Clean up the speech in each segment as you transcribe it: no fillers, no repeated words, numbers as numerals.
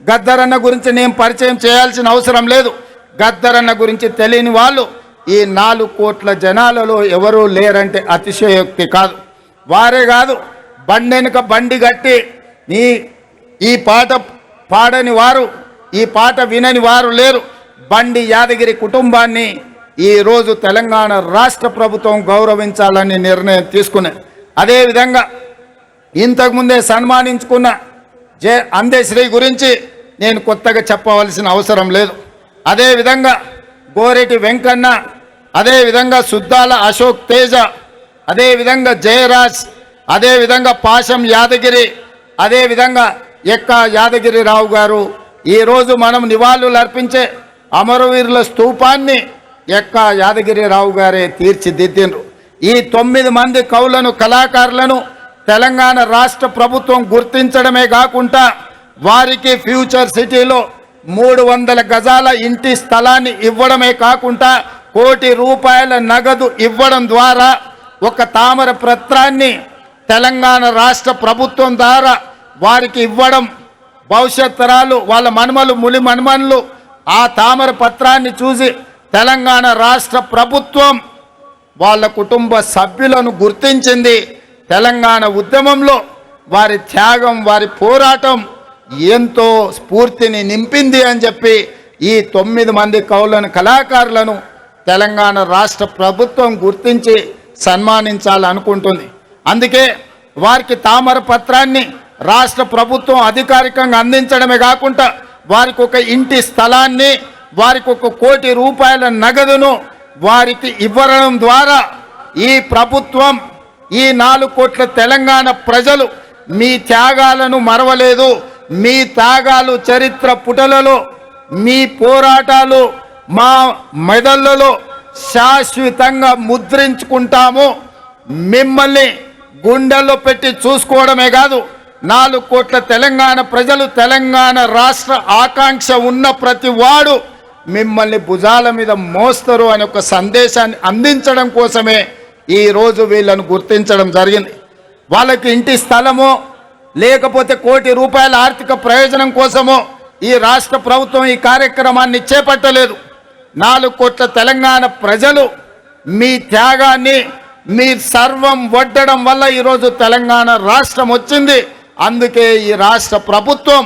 గద్దరన్న గురించి నేను పరిచయం చేయాల్సిన అవసరం లేదు. గద్దరన్న గురించి తెలియని వాళ్ళు ఈ 4 కోట్ల జనాలలో ఎవరూ లేరంటే అతిశయోక్తి కాదు. వారే కాదు, బండెనుక బండి కట్టి ఈ పాట పాడని వారు, ఈ పాట వినని వారు లేరు. బండి యాదగిరి కుటుంబాన్ని ఈరోజు తెలంగాణ రాష్ట్ర ప్రభుత్వం గౌరవించాలని నిర్ణయం తీసుకున్నది. అదేవిధంగా ఇంతకుముందే సన్మానించుకున్న అందశ్రీ గురించి నేను కొత్తగా చెప్పవలసిన అవసరం లేదు. అదేవిధంగా గోరెటి వెంకన్న, అదేవిధంగా సుద్దాల అశోక్ తేజ, అదేవిధంగా జయరాజ్, అదేవిధంగా పాశం యాదగిరి, అదేవిధంగా ఎక్క యాదగిరిరావు గారు ఈరోజు మనం నివాళులు అర్పించే అమరవీరుల స్తూపాన్ని ఎక్క యాదగిరిరావు గారే తీర్చిదిద్దిండ్రు. ఈ 9 మంది కవులను, కళాకారులను తెలంగాణ రాష్ట్ర ప్రభుత్వం గుర్తించడమే కాకుండా వారికి ఫ్యూచర్ సిటీలో 300 గజాల ఇంటి స్థలాన్ని ఇవ్వడమే కాకుండా ₹1 కోటి నగదు ఇవ్వడం ద్వారా ఒక తామర పత్రాన్ని తెలంగాణ రాష్ట్ర ప్రభుత్వం ద్వారా వారికి ఇవ్వడం, భవిష్యత్ తరాలు వాళ్ళ మనుమలు ములి మనుమనులు ఆ తామర పత్రాన్ని చూసి తెలంగాణ రాష్ట్ర ప్రభుత్వం వాళ్ళ కుటుంబ సభ్యులను గుర్తించింది. తెలంగాణ ఉద్యమంలో వారి త్యాగం, వారి పోరాటం ఎంతో స్ఫూర్తిని నింపింది అని చెప్పి ఈ 9 మంది కవులను, కళాకారులను తెలంగాణ రాష్ట్ర ప్రభుత్వం గుర్తించి సన్మానించాలనుకుంటుంది. అందుకే వారికి తామర పత్రాన్ని రాష్ట్ర ప్రభుత్వం అధికారికంగా అందించడమే కాకుండా వారికి ఒక ఇంటి స్థలాన్ని, వారికి ₹1 కోటి నగదును వారికి ఇవ్వడం ద్వారా ఈ ప్రభుత్వం, ఈ 4 కోట్ల తెలంగాణ ప్రజలు మీ త్యాగాలను మరవలేదు, మీ త్యాగాలు చరిత్ర పుటలలో, మీ పోరాటాలు మా మెదళ్ళలో శాశ్వతంగా ముద్రించుకుంటాము. మిమ్మల్ని గుండెల్లో పెట్టి చూసుకోవడమే కాదు, 4 కోట్ల తెలంగాణ ప్రజలు, తెలంగాణ రాష్ట్ర ఆకాంక్ష ఉన్న ప్రతి వాడు మిమ్మల్ని భుజాల మీద మోస్తారు అనే ఒక సందేశాన్ని అందించడం కోసమే ఈరోజు వీళ్ళను గుర్తించడం జరిగింది. వాళ్ళకి ఇంటి స్థలమో లేకపోతే ₹1 కోటి ఆర్థిక ప్రయోజనం కోసమో ఈ రాష్ట్ర ప్రభుత్వం ఈ కార్యక్రమాన్ని చేపట్టలేదు. 4 కోట్ల తెలంగాణ ప్రజలు మీ త్యాగాన్ని, మీ సర్వం వడ్డడం వల్ల ఈరోజు తెలంగాణ రాష్ట్రం వచ్చింది. అందుకే ఈ రాష్ట్ర ప్రభుత్వం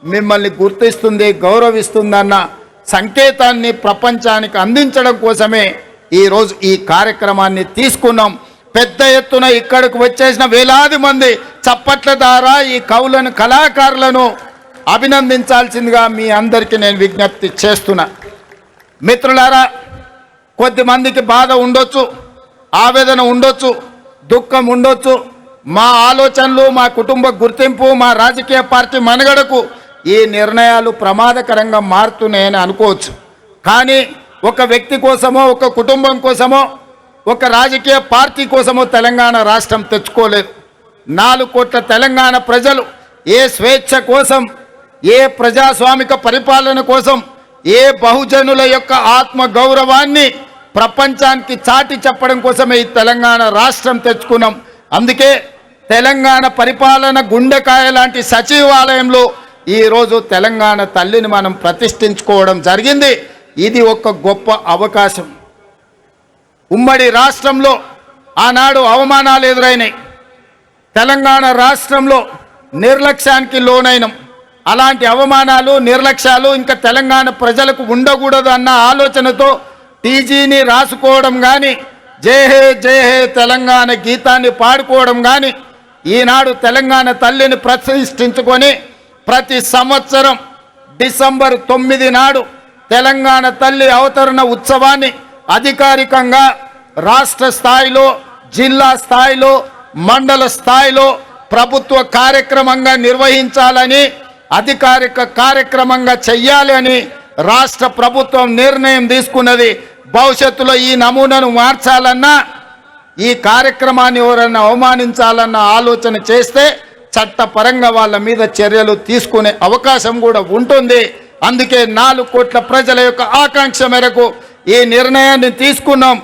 మిమ్మల్ని గుర్తిస్తుంది, గౌరవిస్తుందన్న సంకేతాన్ని ప్రపంచానికి అందించడం కోసమే ఈరోజు ఈ కార్యక్రమాన్ని తీసుకున్నాం. పెద్ద ఎత్తున ఇక్కడికి వచ్చేసిన వేలాది మంది చప్పట్ల ద్వారా ఈ కవులను, కళాకారులను అభినందించాల్సిందిగా మీ అందరికీ నేను విజ్ఞప్తి చేస్తున్నా. మిత్రులారా, కొద్దిమందికి బాధ ఉండొచ్చు, ఆవేదన ఉండొచ్చు, దుఃఖం ఉండొచ్చు. మా ఆలోచనలు, మా కుటుంబ గుర్తింపు, మా రాజకీయ పార్టీ మనుగడకు ఈ నిర్ణయాలు ప్రమాదకరంగా మారుతున్నాయని అనుకోవచ్చు. కానీ ఒక వ్యక్తి కోసమో, ఒక కుటుంబం కోసమో, ఒక రాజకీయ పార్టీ కోసమో తెలంగాణ రాష్ట్రం తెచ్చుకోలేదు. 4 కోట్ల తెలంగాణ ప్రజలు ఏ స్వేచ్ఛ కోసం, ఏ ప్రజాస్వామిక పరిపాలన కోసం, ఏ బహుజనుల యొక్క ఆత్మ గౌరవాన్ని ప్రపంచానికి చాటి చెప్పడం కోసమే ఈ తెలంగాణ రాష్ట్రం తెచ్చుకున్నాం. అందుకే తెలంగాణ పరిపాలన గుండెకాయ లాంటి సచివాలయంలో ఈరోజు తెలంగాణ తల్లిని మనం ప్రతిష్ఠించుకోవడం జరిగింది. ఇది ఒక గొప్ప అవకాశం. ఉమ్మడి రాష్ట్రంలో ఆనాడు అవమానాలు ఎదురైనాయి. తెలంగాణ రాష్ట్రంలో నిర్లక్ష్యానికి లోనైనం. అలాంటి అవమానాలు, నిర్లక్ష్యాలు ఇంకా తెలంగాణ ప్రజలకు ఉండకూడదు అన్న ఆలోచనతో టీజీని రాసుకోవడం కానీ, జై హే జై హే తెలంగాణ గీతాన్ని పాడుకోవడం కానీ, ఈనాడు తెలంగాణ తల్లిని ప్రతిష్ఠించుకొని ప్రతి సంవత్సరం డిసెంబర్ 9 నాడు తెలంగాణ తల్లి అవతరణ ఉత్సవాన్ని అధికారికంగా రాష్ట్ర స్థాయిలో, జిల్లా స్థాయిలో, మండల స్థాయిలో ప్రభుత్వ కార్యక్రమంగా నిర్వహించాలని, అధికారిక కార్యక్రమంగా చెయ్యాలి అని రాష్ట్ర ప్రభుత్వం నిర్ణయం తీసుకున్నది. భవిష్యత్తులో ఈ నమూనాను మార్చాలన్నా, ఈ కార్యక్రమాన్ని ఎవరన్నా అవమానించాలన్న ఆలోచన చేస్తే చట్టపరంగా వాళ్ళ మీద చర్యలు తీసుకునే అవకాశం కూడా ఉంటుంది. అందుకే 4 కోట్ల ప్రజల యొక్క ఆకాంక్ష మేరకు ఈ నిర్ణయాన్ని తీసుకున్నాం.